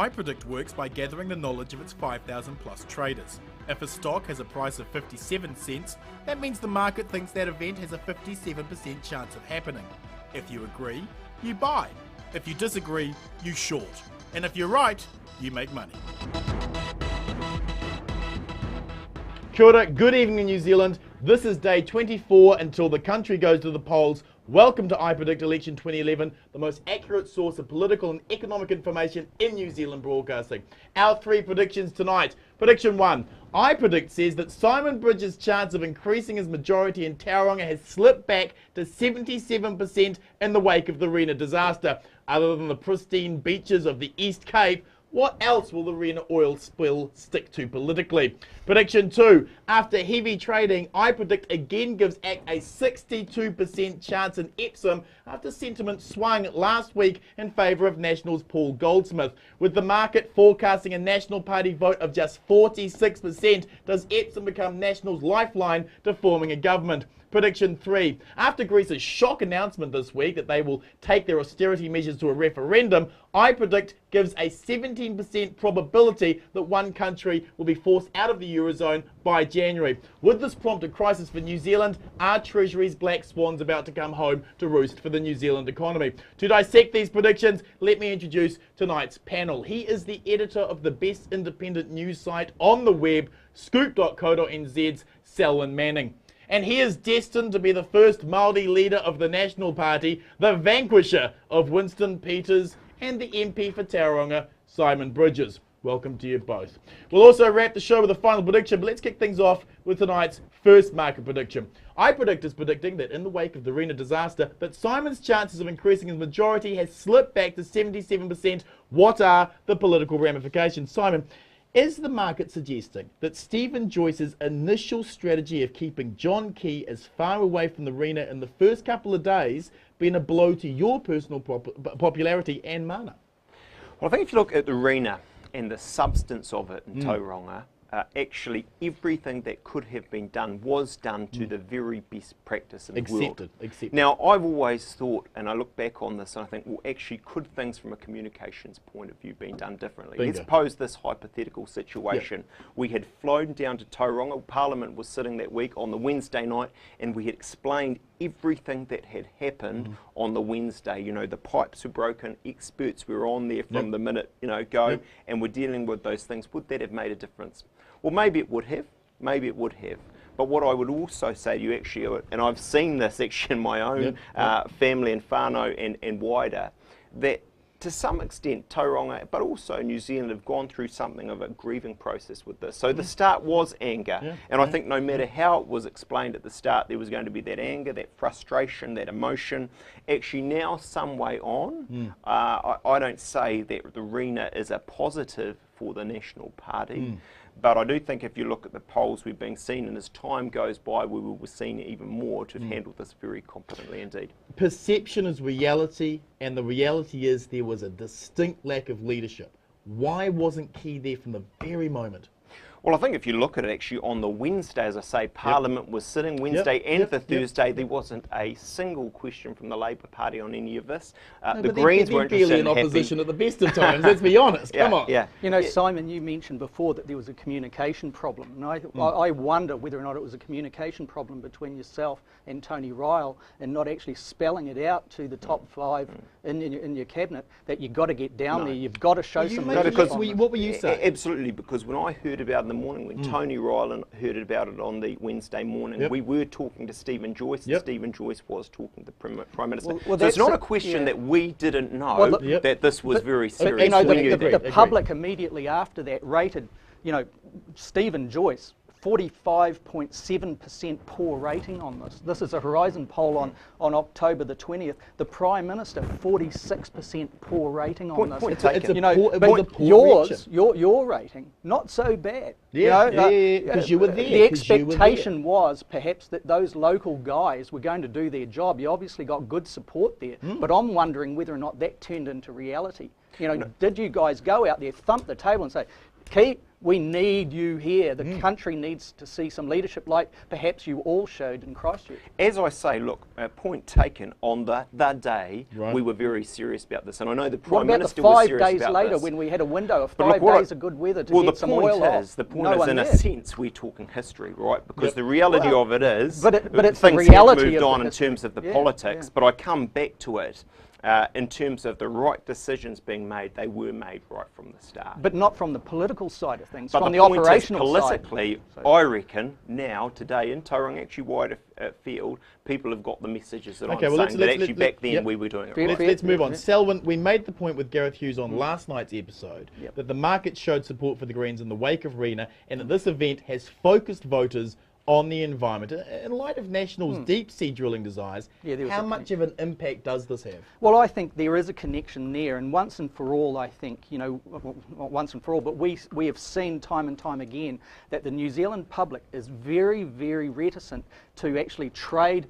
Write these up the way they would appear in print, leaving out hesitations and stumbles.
iPredict works by gathering the knowledge of its 5,000 plus traders. If a stock has a price of 57 cents, that means the market thinks that event has a 57% chance of happening. If you agree, you buy. If you disagree, you short. And if you're right, you make money. Kia ora, good evening New Zealand. This is day 24 until the country goes to the polls. Welcome to iPredict Election 2011, the most accurate source of political and economic information in New Zealand broadcasting. Our three predictions tonight. Prediction 1. iPredict says that Simon Bridges' chance of increasing his majority in Tauranga has slipped back to 77% in the wake of the Rena disaster. Other than the pristine beaches of the East Cape, what else will the Rena oil spill stick to politically? Prediction 2. After heavy trading, iPredict again gives ACT a 62% chance in Epsom after sentiment swung last week in favour of National's Paul Goldsmith. With the market forecasting a National Party vote of just 46%, does Epsom become National's lifeline to forming a government? Prediction 3. After Greece's shock announcement this week that they will take their austerity measures to a referendum, iPredict gives a 17% probability that one country will be forced out of the Eurozone by January. Would this prompt a crisis for New Zealand? Are Treasury's black swans about to come home to roost for the New Zealand economy? To dissect these predictions, let me introduce tonight's panel. He is the editor of the best independent news site on the web, scoop.co.nz's Selwyn Manning. And he is destined to be the first Māori leader of the National Party, the vanquisher of Winston Peters and the MP for Tauranga, Simon Bridges. Welcome to you both. We'll also wrap the show with a final prediction, but let's kick things off with tonight's first market prediction. iPredict is predicting that in the wake of the Rena disaster, that Simon's chances of increasing his majority has slipped back to 77%. What are the political ramifications? Simon, is the market suggesting that Stephen Joyce's initial strategy of keeping John Key as far away from the Rena in the first couple of days been a blow to your personal popularity and mana? Well, I think if you look at the Rena and the substance of it in Tauranga, actually everything that could have been done was done to the very best practice in the world. Accepted. Now, I've always thought, and I look back on this and I think, well, actually, could things from a communications point of view been done differently? Bingo. Let's pose this hypothetical situation. Yep. We had flown down to Tauranga, Parliament was sitting that week on the Wednesday night, and we had explained everything that had happened on the Wednesday. You know, the pipes were broken, experts were on there from the minute, go, and we're dealing with those things. Would that have made a difference? Well, maybe it would have, But what I would also say to you actually, and I've seen this actually in my own family and whānau and wider, that to some extent Tauranga, but also New Zealand have gone through something of a grieving process with this. So the start was anger, and I think no matter how it was explained at the start, there was going to be that anger, that frustration, that emotion. Actually now, some way on, I don't say that the Rena is a positive for the National Party, but I do think if you look at the polls we've been seeing, and as time goes by, we will be seen even more to handle this very competently indeed. Perception is reality, and the reality is there was a distinct lack of leadership. Why wasn't Key there from the very moment? Well, I think if you look at it actually on the Wednesday, as I say, Parliament was sitting Wednesday and the Thursday, there wasn't a single question from the Labor Party on any of this. The Greens were interested in opposition at the best of times, let's be honest, come on. You know, Simon, you mentioned before that there was a communication problem, and I wonder whether or not it was a communication problem between yourself and Tony Ryle and not actually spelling it out to the top five in your cabinet that you've got to get down there, you've got to show some leadership. What were you saying? Absolutely, because when I heard about it in the morning, when Tony Ryle heard about it on the Wednesday morning, we were talking to Stephen Joyce, and Stephen Joyce was talking to the Prime Minister. So it's not a question that we didn't know that this was very serious. You know, the public immediately after that rated, Stephen Joyce 45.7% poor rating on this. This is a Horizon poll on October the 20th. The Prime Minister, 46% poor rating on this. Your rating, not so bad. Because you were there. The expectation was perhaps that those local guys were going to do their job. You obviously got good support there, but I'm wondering whether or not that turned into reality. Did you guys go out there, thump the table and say, Key, we need you here. The country needs to see some leadership like perhaps you all showed in Christchurch. As I say, look, point taken, on the day, we were very serious about this. And I know the Prime Minister was serious about this. What about the 5 days later when we had a window of 5 look, days of good weather to get some oil off? The point is, in a sense, we're talking history, right? Because the reality of it is, but it's things the reality have moved of on the in terms of the politics, but I come back to it. In terms of the right decisions being made, they were made right from the start. But not from the political side of things, but from the point operational is, politically, side. I reckon now, today, in Tauranga, actually wider field, people have got the messages that I'm saying, that actually back then we were doing it right. Let's move on. Selwyn, we made the point with Gareth Hughes on last night's episode that the market showed support for the Greens in the wake of RENA, and that this event has focused voters on the environment. In light of National's deep-sea drilling desires, how much of an impact does this have? Well, I think there is a connection there, and once and for all, I think, you know, not once and for all, but we have seen time and time again that the New Zealand public is very, very reticent to actually trade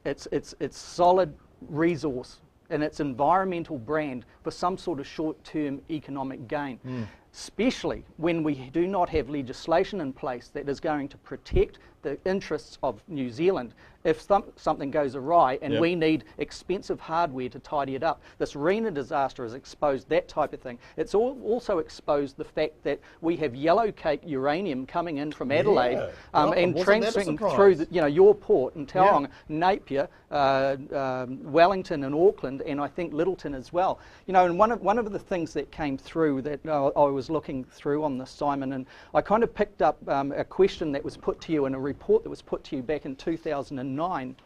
its solid resource and its environmental brand for some sort of short-term economic gain. Especially when we do not have legislation in place that is going to protect the interests of New Zealand if something goes awry and we need expensive hardware to tidy it up. This RENA disaster has exposed that type of thing. It's also exposed the fact that we have yellow cake uranium coming in from Adelaide and transferring through your port in Tauranga, Napier, Wellington and Auckland, and I think Littleton as well. You know, and one of the things that came through that I was looking through on this, Simon, and I kind of picked up a question that was put to you in a report that was put to you back in 2009,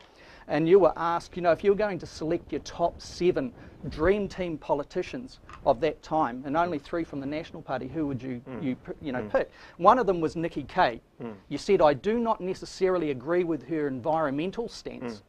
and you were asked, you know, if you were going to select your top 7 dream team politicians of that time, and only 3 from the National Party, who would you pick? One of them was Nikki Kaye. You said, I do not necessarily agree with her environmental stance,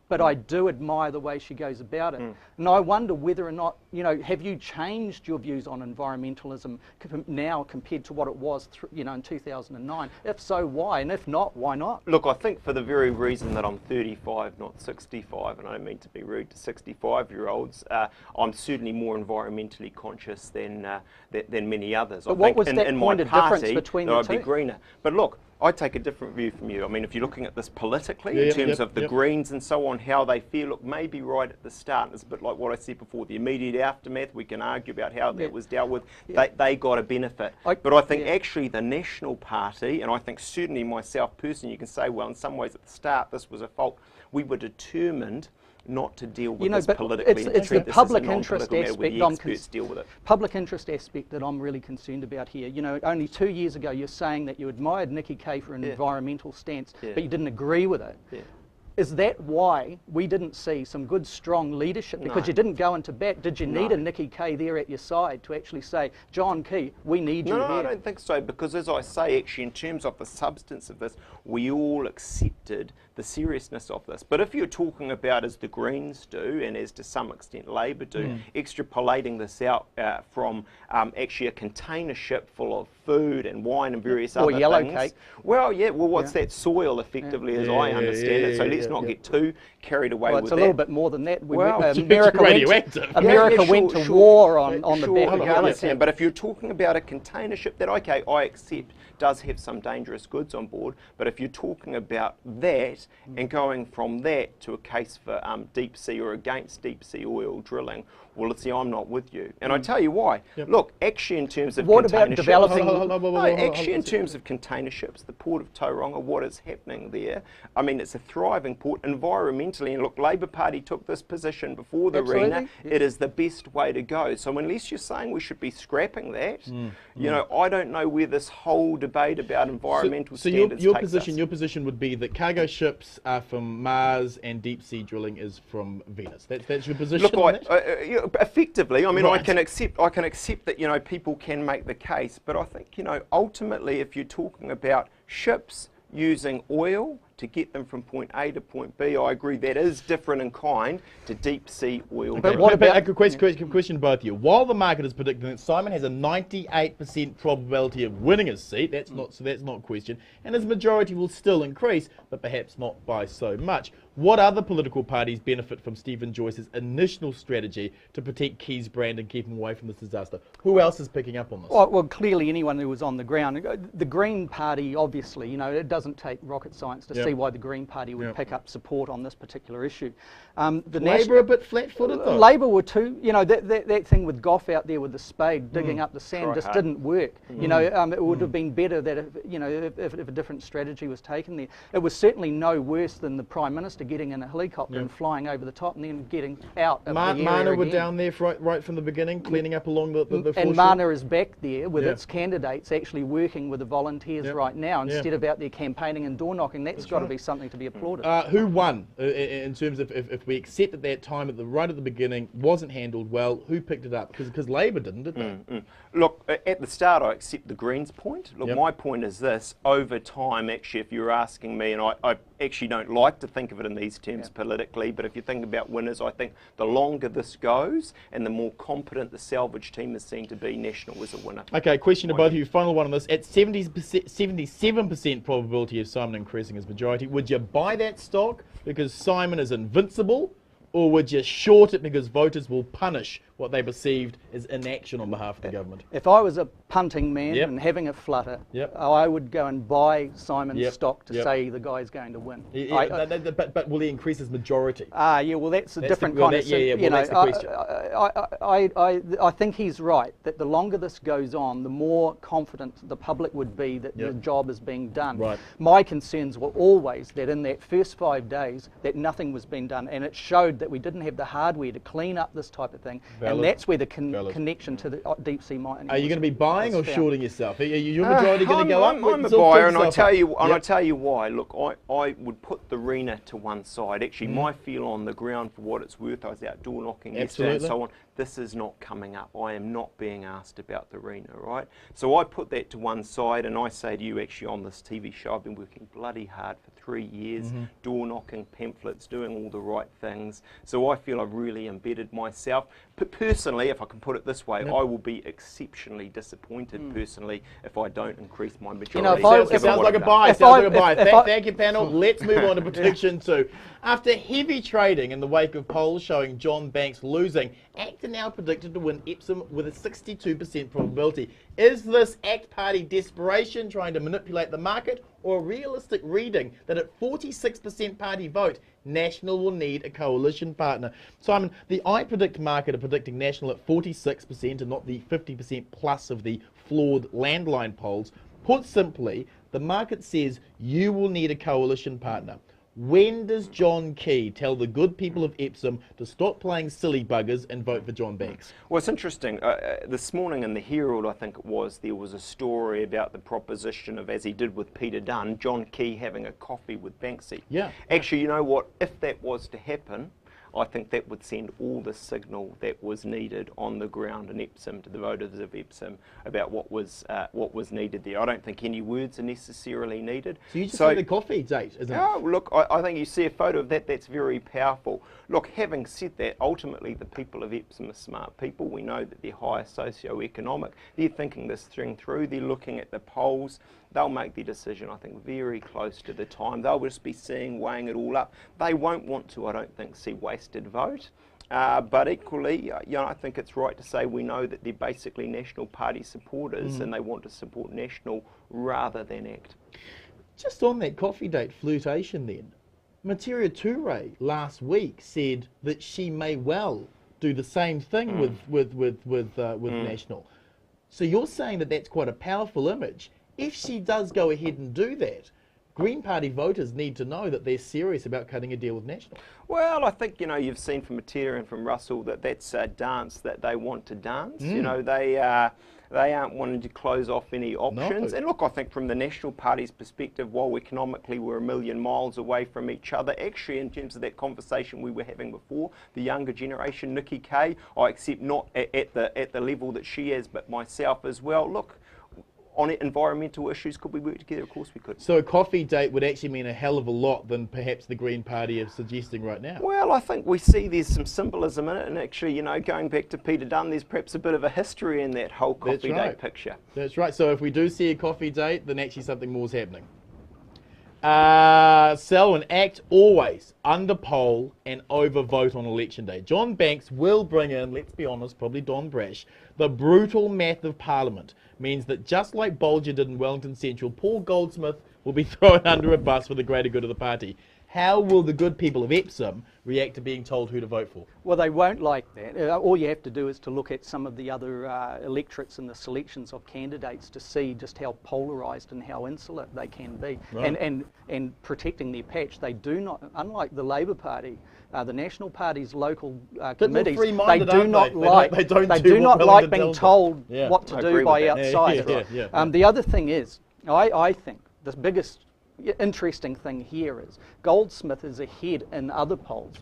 but I do admire the way she goes about it. And I wonder whether or not, you know, have you changed your views on environmentalism now compared to what it was, in 2009? If so, why? And if not, why not? Look, I think for the very reason that I'm 35, not 65, and I don't mean to be rude to 65-year-olds, I'm certainly more environmentally conscious than many others. But I what think was that point of difference between the two? I'd be greener. But look, I take a different view from you. I mean, if you're looking at this politically, in terms of the Greens and so on, how they feel, look, maybe right at the start, it's a bit like what I said before, the immediate aftermath, we can argue about how that was dealt with, they got a benefit. But I think actually the National Party, and I think certainly myself personally, you can say, well, in some ways at the start, this was a fault. We were determined not to deal with this politically. It's the public interest aspect. Deal with it. Public interest aspect that I'm really concerned about here. You know, only 2 years ago you're saying that you admired Nikki Kaye for an environmental stance, but you didn't agree with it. Is that why we didn't see some good, strong leadership? Because you didn't go into bat. Did you need a Nikki Kaye there at your side to actually say, John Key, we need you here? No, I don't think so, because as I say, actually, in terms of the substance of this, we all accepted the seriousness of this. But if you're talking about, as the Greens do, and as to some extent Labor do, extrapolating this out from actually a container ship full of food and wine and various other things. Or yellow cake. Well, what's that soil, effectively, as I understand it, so let's not get too carried away with that. It's a little bit more than that. America went to war on the back of I understand, but if you're talking about a container ship that, okay, I accept, does have some dangerous goods on board, but if you're talking about that and going from that to a case for deep sea or against deep sea oil drilling, well, see, I'm not with you. And I tell you why. Look, actually in terms of container ships, in terms of container ships, the port of Tauranga, what is happening there, I mean, it's a thriving port environmentally, and look, Labor Party took this position before the RENA, it is the best way to go. So unless you're saying we should be scrapping that, you know, I don't know where this whole debate about environmental standards takes us. Your position would be that cargo ships are from Mars and deep sea drilling is from Venus. That's your position. Look, effectively, I mean, I can accept that, you know, people can make the case, but I think, you know, ultimately, if you're talking about ships using oil to get them from point A to point B, I agree that is different in kind to deep sea oil. But what about a question to both of you? While the market is predicting that Simon has a 98% probability of winning his seat, that's not a question, and his majority will still increase, but perhaps not by so much. What other political parties benefit from Stephen Joyce's initial strategy to protect Key's brand and keep him away from this disaster? Who else is picking up on this? Well, clearly anyone who was on the ground. The Green Party, obviously, it doesn't take rocket science to see why the Green Party would pick up support on this particular issue. Labor a bit flat-footed though. Labor were too. That thing with Gough out there with the spade digging up the sand just didn't work. It would have been better that if a different strategy was taken there. It was certainly no worse than the Prime Minister getting in a helicopter and flying over the top and then getting out of the area Mana were again. down there right from the beginning, cleaning up along the and Mana is back there with its candidates actually working with the volunteers right now instead of out there campaigning and door knocking. That's got to be something to be applauded. Who won in terms of if we accept that time right at the beginning wasn't handled well? Who picked it up? Because Labor didn't, did they? Look, at the start I accept the Greens' point. Look, my point is this: over time, actually, if you're asking me, and I actually don't like to think of it in these terms politically, but if you think about winners, I think the longer this goes and the more competent the salvage team is seen to be, National is a winner. Okay, question to both of you. Final one on this. At 77% probability of Simon increasing his majority, would you buy that stock because Simon is invincible, or would you short it because voters will punish what they perceived as inaction on behalf of the government? If I was a punting man and having a flutter, I would go and buy Simon's stock to say the guy's going to win. But will he increase his majority? Well, that's a different kind of thing. That's the question. I think he's right, that the longer this goes on, the more confident the public would be that the job is being done. Right. My concerns were always that in that first 5 days that nothing was being done, and it showed that we didn't have the hardware to clean up this type of thing. And that's where the connection to the deep sea mining. Are you going to be buying or shorting yourself? Are your majority going to go up? I'm a buyer, and I tell you why. Look, I would put the arena to one side. Actually, my feel on the ground, for what it's worth, I was out door knocking yesterday and so on. This is not coming up. I am not being asked about the arena, right? So I put that to one side, and I say to you, actually, on this TV show, I've been working bloody hard for 3 years, door knocking, pamphlets, doing all the right things. So I feel I've really embedded myself. But personally, if I can put it this way, I will be exceptionally disappointed personally if I don't increase my majority. Sounds like a buy. Thank you, panel. Let's move on to prediction 2. After heavy trading in the wake of polls showing John Banks losing, ACT are now predicted to win Epsom with a 62% probability. Is this ACT Party desperation trying to manipulate the market, or a realistic reading that at 46% party vote, National will need a coalition partner? Simon, the iPredict market are predicting National at 46% and not the 50% plus of the flawed landline polls. Put simply, the market says you will need a coalition partner. When does John Key tell the good people of Epsom to stop playing silly buggers and vote for John Banks? Well, it's interesting. This morning in the Herald, I think it was, there was a story about the proposition of, as he did with Peter Dunn, John Key having a coffee with Banksy. Yeah. Actually, you know what? If that was to happen, I think that would send all the signal that was needed on the ground in Epsom to the voters of Epsom about what was needed there. I don't think any words are necessarily needed. So you just say the coffee date, isn't it? Oh, look, I think you see a photo of that, that's very powerful. Look, having said that, ultimately the people of Epsom are smart people. We know that they're higher socio-economic. They're thinking this thing through. They're looking at the polls. They'll make their decision, I think, very close to the time. They'll just be weighing it all up. They won't want to, I don't think, see wasted vote. But equally, I think it's right to say we know that they're basically National Party supporters and they want to support National rather than ACT. Just on that coffee date flirtation then, Materia Ture last week said that she may well do the same thing with National. So you're saying that that's quite a powerful image. If she does go ahead and do that, Green Party voters need to know that they're serious about cutting a deal with National. Well, I think, you've seen from Materia and from Russell that that's a dance that they want to dance. They aren't wanting to close off any options. No. And look, I think from the National Party's perspective, while economically we're a million miles away from each other, actually in terms of that conversation we were having before, the younger generation, Nikki Kay, I accept not at the level that she is, but myself as well. Look, on environmental issues, could we work together? Of course we could. So a coffee date would actually mean a hell of a lot than perhaps the Green Party is suggesting right now. Well, I think we see there's some symbolism in it, and actually, going back to Peter Dunn, there's perhaps a bit of a history in that whole coffee date picture. That's right. So if we do see a coffee date, then actually something more is happening. Selwyn, ACT always under poll and over vote on election day. John Banks will bring in, let's be honest, probably Don Brash. The brutal math of Parliament means that just like Bolger did in Wellington Central, Paul Goldsmith will be thrown under a bus for the greater good of the party. How will the good people of Epsom react to being told who to vote for? Well, they won't like that. All you have to do is to look at some of the other electorates and the selections of candidates to see just how polarised and how insular they can be. Right. And protecting their patch, they do not, unlike the Labour Party, the National Party's local committees, they do not like being told what to do by outsiders. The other thing is, I think the biggest interesting thing here is Goldsmith is ahead in other polls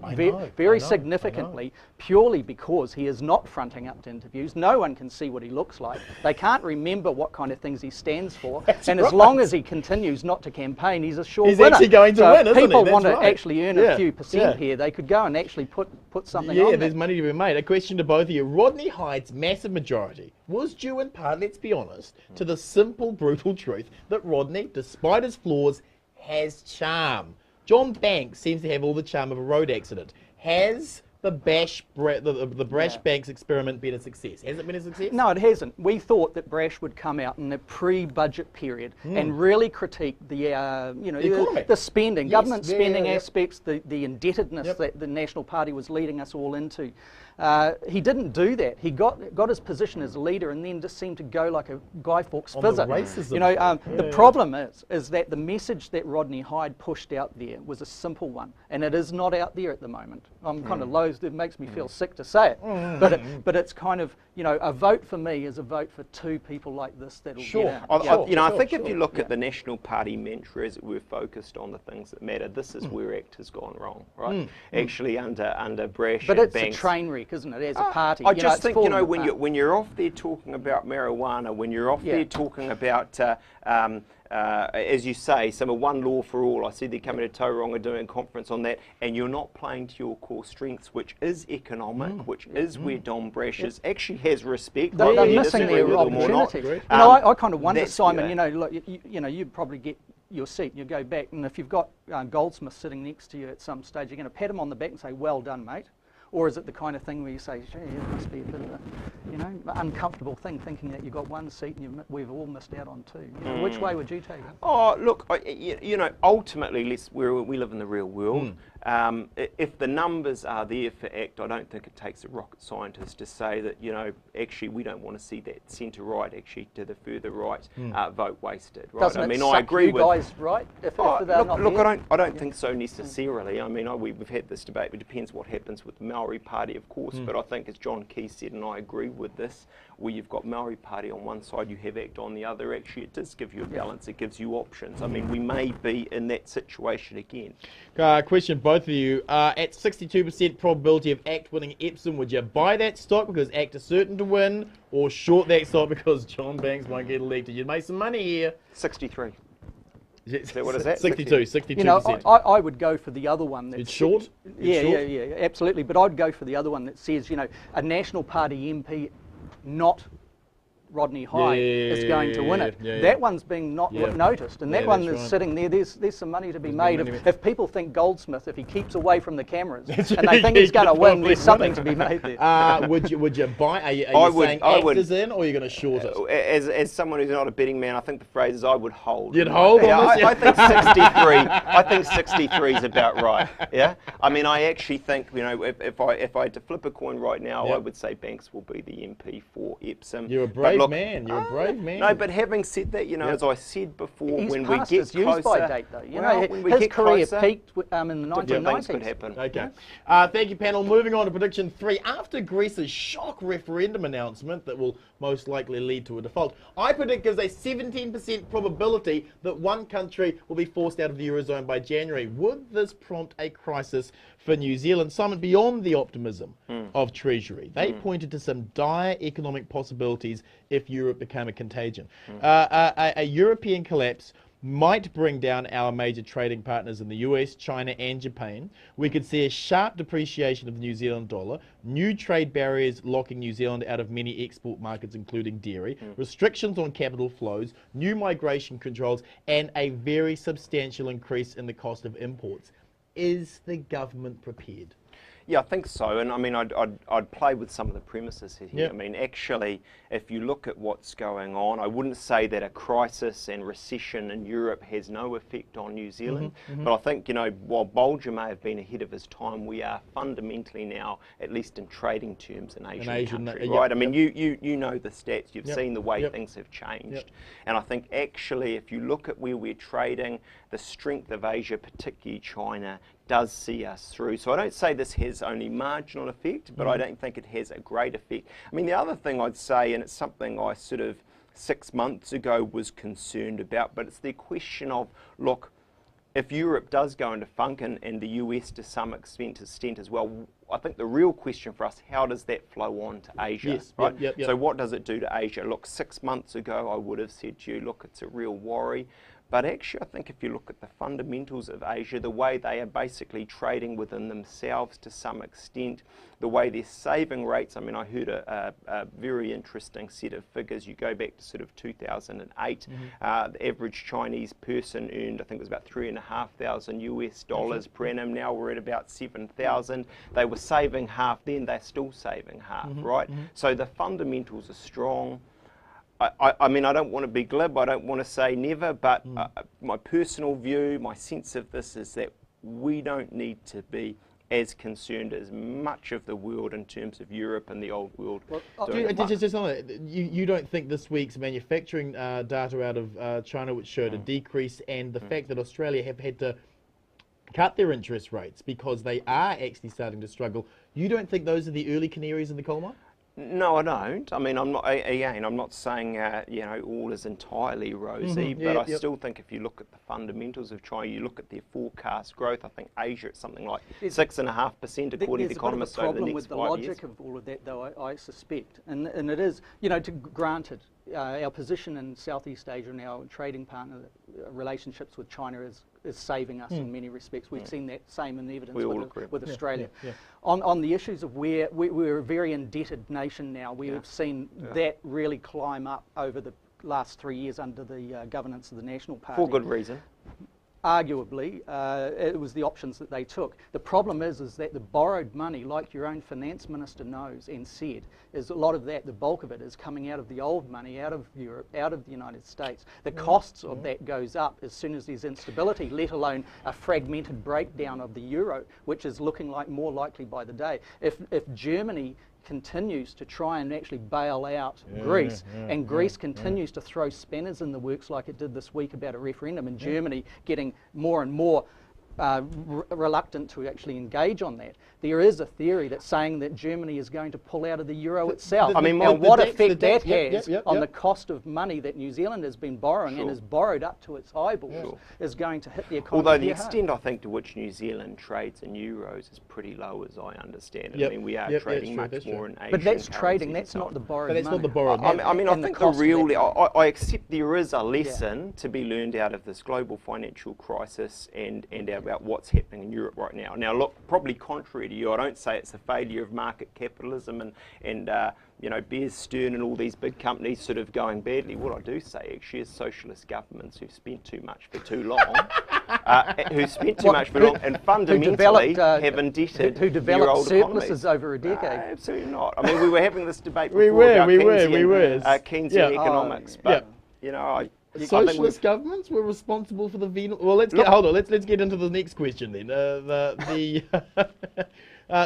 very significantly, purely because he is not fronting up to interviews. No one can see what he looks like. They can't remember what kind of things he stands for. And as long as he continues not to campaign, he's a sure winner. He's actually going to win, isn't he? People want to actually earn a few percent here. They could go and actually put something on. Yeah, there's money to be made. A question to both of you. Rodney Hyde's massive majority was due in part, let's be honest, to the simple, brutal truth that Rodney, despite his flaws, has charm. John Banks seems to have all the charm of a road accident. Has the Brash Banks experiment been a success? Has it been a success? No, it hasn't. We thought that Brash would come out in the pre-budget period and really critique the the spending, government spending aspects, the indebtedness that the National Party was leading us all into. He didn't do that. He got his position as leader and then just seemed to go like a Guy Fawkes Fizzer. The problem is that the message that Rodney Hyde pushed out there was a simple one, and it is not out there at the moment. I'm kind of loath. It makes me feel sick to say it, but it's kind of, a vote for me is a vote for two people like this that'll get out. I think if you look at the National Party mantra, as we're focused on the things that matter, this is where ACT has gone wrong, right? Actually, under Brash but and it's Banks, a train wreck, isn't it, as a party? I just think, when you're off there talking about marijuana, when you're off there talking about, as you say, some of one law for all, I see they're coming to Tauranga doing a conference on that, and you're not playing to your core strengths, which is economic, which is where Don Brash actually has respect. They're missing their opportunity. I kind of wonder, Simon, look, you'd probably get your seat, you go back, and if you've got Goldsmith sitting next to you at some stage, you're going to pat him on the back and say, well done, mate. Or is it the kind of thing where you say, gee, it must be a bit of a, uncomfortable thing, thinking that you've got one seat and we've all missed out on two? Which way would you take it? Oh, look, ultimately, we live in the real world. If the numbers are there for ACT, I don't think it takes a rocket scientist to say that, actually we don't want to see that centre-right, actually to the further right, vote wasted. Right? Doesn't it suck you guys right? If they're not look, there? I don't think so necessarily. I mean, we've had this debate. It depends what happens with the Maori Party, of course, but I think, as John Key said, and I agree with this, where you've got Maori Party on one side, you have ACT on the other, actually it does give you a balance, it gives you options. I mean, we may be in that situation again. Question, both of you. At 62% probability of ACT winning Epsom, would you buy that stock because ACT is certain to win, or short that stock because John Banks won't get elected? You'd make some money here. 63. Is that what is that? 62%. I would go for the other one. It's short? Yeah, absolutely. But I'd go for the other one that says, a National Party MP not Rodney Hyde is going to win it. That one's being not noticed, and that one is sitting there. There's some money to be made. If people think Goldsmith, if he keeps away from the cameras, and they think he's going to win, there's something to be made there. Would you buy? Are you saying ACT is in, or are you going to short it? As someone who's not a betting man, I think the phrase is I would hold. You'd hold? Yeah, I think 63. I think 63 is about right. Yeah. I mean, I actually think, if I had to flip a coin right now, I would say Banks will be the MP for Epsom. You're a brave man. You're a brave man. No, but having said that, as I said before, he's when we get his closer, use-by date, though. When we his get career closer, peaked in the 1990s. Things could happen. Okay. Thank you, panel. Moving on to prediction 3. After Greece's shock referendum announcement that will most likely lead to a default, iPredict gives a 17% probability that one country will be forced out of the Eurozone by January. Would this prompt a crisis for New Zealand? Simon, beyond the optimism of Treasury, they pointed to some dire economic possibilities if Europe became a contagion. A European collapse might bring down our major trading partners in the US, China and Japan. We could see a sharp depreciation of the New Zealand dollar, new trade barriers locking New Zealand out of many export markets including dairy, restrictions on capital flows, new migration controls and a very substantial increase in the cost of imports. Is the government prepared? Yeah, I think so, and I mean, I'd play with some of the premises here. Yep. I mean, actually, if you look at what's going on, I wouldn't say that a crisis and recession in Europe has no effect on New Zealand, but I think, you know, while Bolger may have been ahead of his time, we are fundamentally now, at least in trading terms, an Asian country, right? I mean, you know the stats, you've seen the way things have changed, and I think actually, if you look at where we're trading, the strength of Asia, particularly China, does see us through. So I don't say this has only marginal effect, but I don't think it has a great effect. I mean, the other thing I'd say, and it's something I sort of 6 months ago was concerned about, but it's the question of, look, if Europe does go into funk and the US to some extent as well, I think the real question for us, how does that flow on to Asia? Yes, right? yep. So what does it do to Asia? Look, 6 months ago, I would have said to you, look, it's a real worry. But actually, I think if you look at the fundamentals of Asia, the way they are basically trading within themselves to some extent, the way their saving rates, I mean, I heard a very interesting set of figures. You go back to sort of 2008, the average Chinese person earned, I think it was about $3,500 US dollars per annum. Now we're at about 7,000. They were saving half then, they're still saving half, right? So the fundamentals are strong. I mean, I don't want to be glib, I don't want to say never, but my personal view, my sense of this is that we don't need to be as concerned as much of the world in terms of Europe and the old world. You don't think this week's manufacturing data out of China, which showed a decrease, and the fact that Australia have had to cut their interest rates because they are actually starting to struggle, you don't think those are the early canaries in the coal mine? No, I don't. I mean, I'm not saying you know, all is entirely rosy, but I still think if you look at the fundamentals of China, you look at their forecast growth. I think Asia is something like 6.5% according to economists over the next 5 years. There's a problem with the logic of all of that, though. I suspect, and it is, you know, granted, our position in Southeast Asia and our trading partner relationships with China is saving us in many respects. We've seen that same in evidence with Australia. On the issues of where we're a very indebted nation now, we have seen that really climb up over the last 3 years under the governance of the National Party. For good reason. Arguably, it was the options that they took. The problem is that the borrowed money, like your own finance minister knows and said, is a lot of that, the bulk of it, is coming out of the old money, out of Europe, out of the United States. The costs of that goes up as soon as there's instability, let alone a fragmented breakdown of the euro, which is looking like more likely by the day. If Germany continues to try and actually bail out Greece, and Greece continues to throw spanners in the works like it did this week about a referendum, and Germany getting more and more reluctant to actually engage on that. There is a theory that's saying that Germany is going to pull out of the euro itself. I mean, what effect that has on the cost of money that New Zealand has been borrowing and has borrowed up to its eyeballs is going to hit the economy. Although the extent, I think, to which New Zealand trades in euros is pretty low, as I understand it. I mean, we are trading much more in Asian But that's trading, that's not the borrowed money. That's not the borrowed money. I mean, I think the real, I accept there is a lesson to be learned out of this global financial crisis and about what's happening in Europe right now. Now, look, probably contrary to you, I don't say it's a failure of market capitalism and you know, Bear Stearns and all these big companies sort of going badly. What I do say actually is socialist governments who've spent too much for too long, and fundamentally have indebted who developed surpluses over a decade. Absolutely not. I mean, we were having this debate before we were. Keynesian economics, but you know, socialist governments were responsible for the venal. Well, hold on. Let's get into the next question then.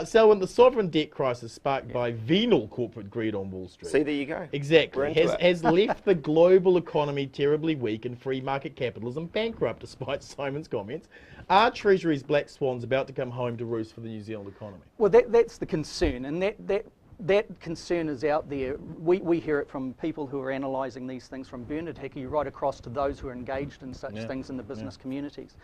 Selwyn, the sovereign debt crisis sparked by venal corporate greed on Wall Street. See, there you go. Exactly. Has left the global economy terribly weak and free market capitalism bankrupt, despite Simon's comments. Are Treasury's black swans about to come home to roost for the New Zealand economy? Well, that's the concern, and that concern is out there. We hear it from people who are analysing these things, from Bernard Hickey right across to those who are engaged in such things in the business communities.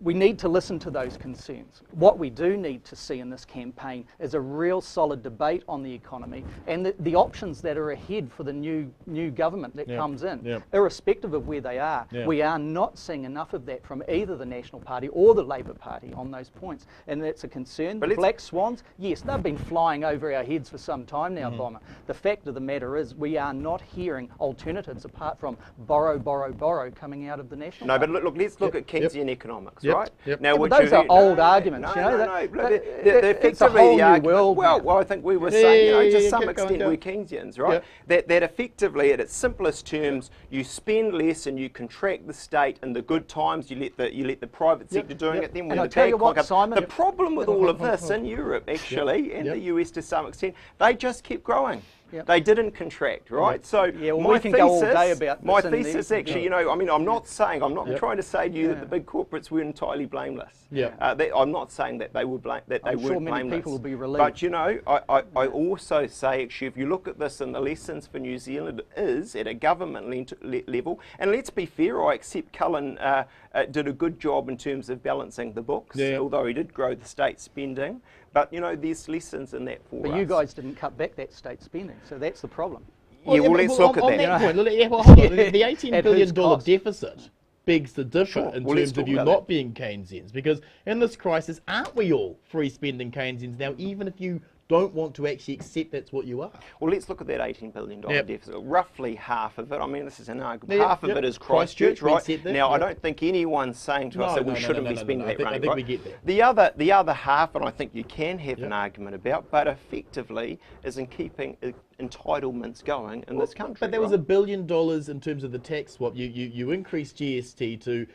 we need to listen to those concerns. What we do need to see in this campaign is a real solid debate on the economy and the options that are ahead for the new government that comes in, irrespective of where they are. We are not seeing enough of that from either the National Party or the Labour Party on those points, and that's a concern. The black swans, yes, they've been flying over our heads for some time now, Bomber. The fact of the matter is we are not hearing alternatives apart from borrow, borrow, borrow coming out of the National Party. But look, let's look at Keynesian economics, right? Now, those are old arguments. They're effectively the argument. Well, I think we were saying, to some extent, we're Keynesians, right? That effectively, at its simplest terms, you spend less and you contract the state. In the good times, you let the private sector doing it. Then when the bad comes up, the problem with all of this in Europe, actually, and the US to some extent, they just kept growing. They didn't contract, right? So my thesis, actually, I mean, I'm not trying to say to you that the big corporates were entirely blameless. I'm not saying that they were weren't blameless. People will be relieved. But I also say, actually, if you look at this, and the lessons for New Zealand is at a government level, and let's be fair, I accept Cullen did a good job in terms of balancing the books, although he did grow the state spending. But there's lessons in that for us. But you guys didn't cut back that state spending, so that's the problem. Let's look at that. Point, hold on. The $18 billion deficit begs the differ in terms of you not being Keynesians, because in this crisis, aren't we all free spending Keynesians now, even if you don't want to actually accept that's what you are? Well, let's look at that $18 billion deficit. Roughly half of it, I mean, this is an argument, half of it is Christchurch, right? Now, I don't think anyone's saying to us that we shouldn't be spending that money, I think we get there. The other half, and I think you can have an argument about, but effectively is in keeping entitlements going in this country. But there was $1 billion in terms of the tax swap. You increased GST to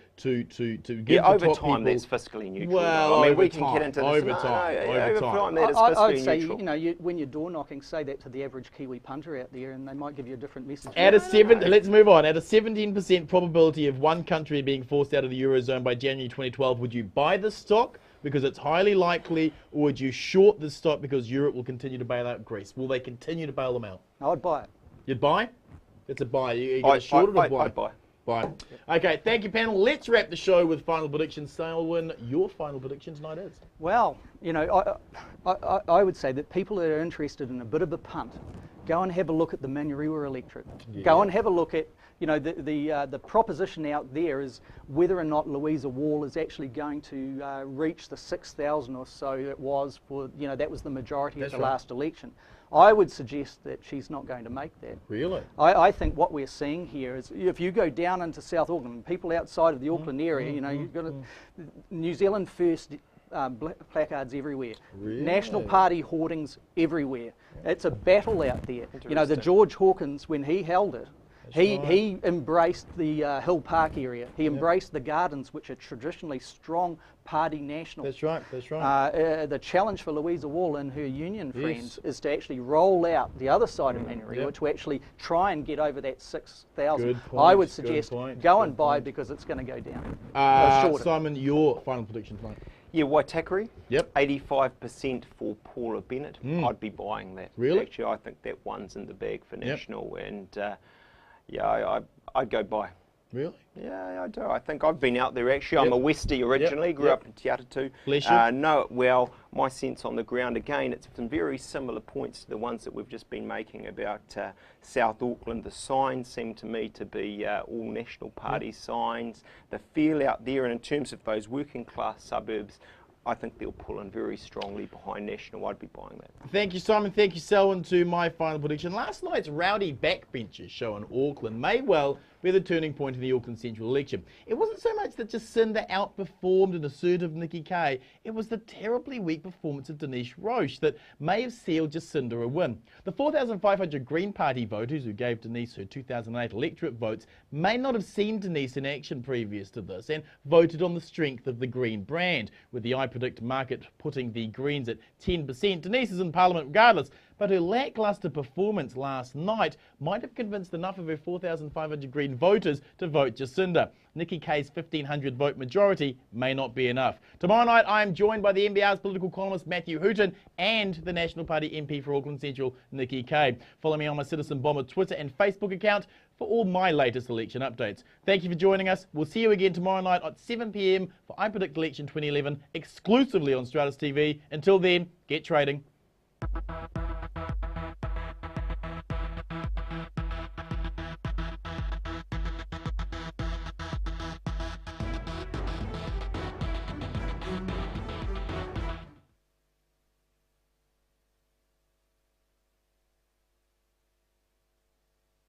give over the top time people, that's fiscally neutral. Well, I mean, over we time, can get into this. over time. That is fiscally I would say, neutral. when you're door knocking, say that to the average Kiwi punter out there, and they might give you a different message. Let's move on. At a 17% probability of one country being forced out of the Eurozone by January 2012, would you buy the stock because it's highly likely, or would you short the stock because Europe will continue to bail out Greece? Will they continue to bail them out? I'd buy it. You'd buy? It's a buy. You're going to short it or buy? I'd buy. Bye. Okay, thank you, panel. Let's wrap the show with final predictions. Selwyn, your final prediction tonight is? Well, I would say that people that are interested in a bit of a punt, go and have a look at the Manurewa electorate. Go and have a look at, the proposition out there is whether or not Louisa Wall is actually going to reach the 6,000 or so it was for, that was the majority at the last election. I would suggest that she's not going to make that. Really? I think what we're seeing here is if you go down into South Auckland, people outside of the Auckland area, you've got New Zealand First placards everywhere. Really? National Party hoardings everywhere. It's a battle out there. The George Hawkins, when he held it, he embraced the Hill Park area. He embraced the gardens, which are traditionally strong party national. That's right. The challenge for Louisa Wall and her union friends is to actually roll out the other side of Manurewa to actually try and get over that 6,000. I would suggest go and buy because it's going to go down. Simon, your final prediction tonight? Yeah, Waitakere. Yep. 85% for Paula Bennett. I'd be buying that. Really? Actually, I think that one's in the bag for National, and I'd go buy. Really? Yeah, I do. I think I've been out there actually. I'm a Westie originally, grew up in Te Atatu. Bless you. Know it well. My sense on the ground, again, it's some very similar points to the ones that we've just been making about South Auckland. The signs seem to me to be all National Party signs. The feel out there, and in terms of those working class suburbs, I think they'll pull in very strongly behind National. I'd be buying that. Thank you, Simon. Thank you, Selwyn. To my final prediction. Last night's rowdy backbenchers show in Auckland may well be the turning point in the Auckland Central election. It wasn't so much that Jacinda outperformed an assertive Nikki Kaye, it was the terribly weak performance of Denise Roche that may have sealed Jacinda a win. The 4,500 Green Party voters who gave Denise her 2008 electorate votes may not have seen Denise in action previous to this and voted on the strength of the Green brand. With the iPredict market putting the Greens at 10%, Denise is in Parliament regardless, but her lacklustre performance last night might have convinced enough of her 4,500 Green voters to vote Jacinda. Nikki Kaye's 1,500 vote majority may not be enough. Tomorrow night I am joined by the NBR's political columnist Matthew Hooton and the National Party MP for Auckland Central, Nikki Kaye. Follow me on my Citizen Bomber Twitter and Facebook account for all my latest election updates. Thank you for joining us. We'll see you again tomorrow night at 7 p.m. for iPredict Election 2011 exclusively on Stratus TV. Until then, get trading.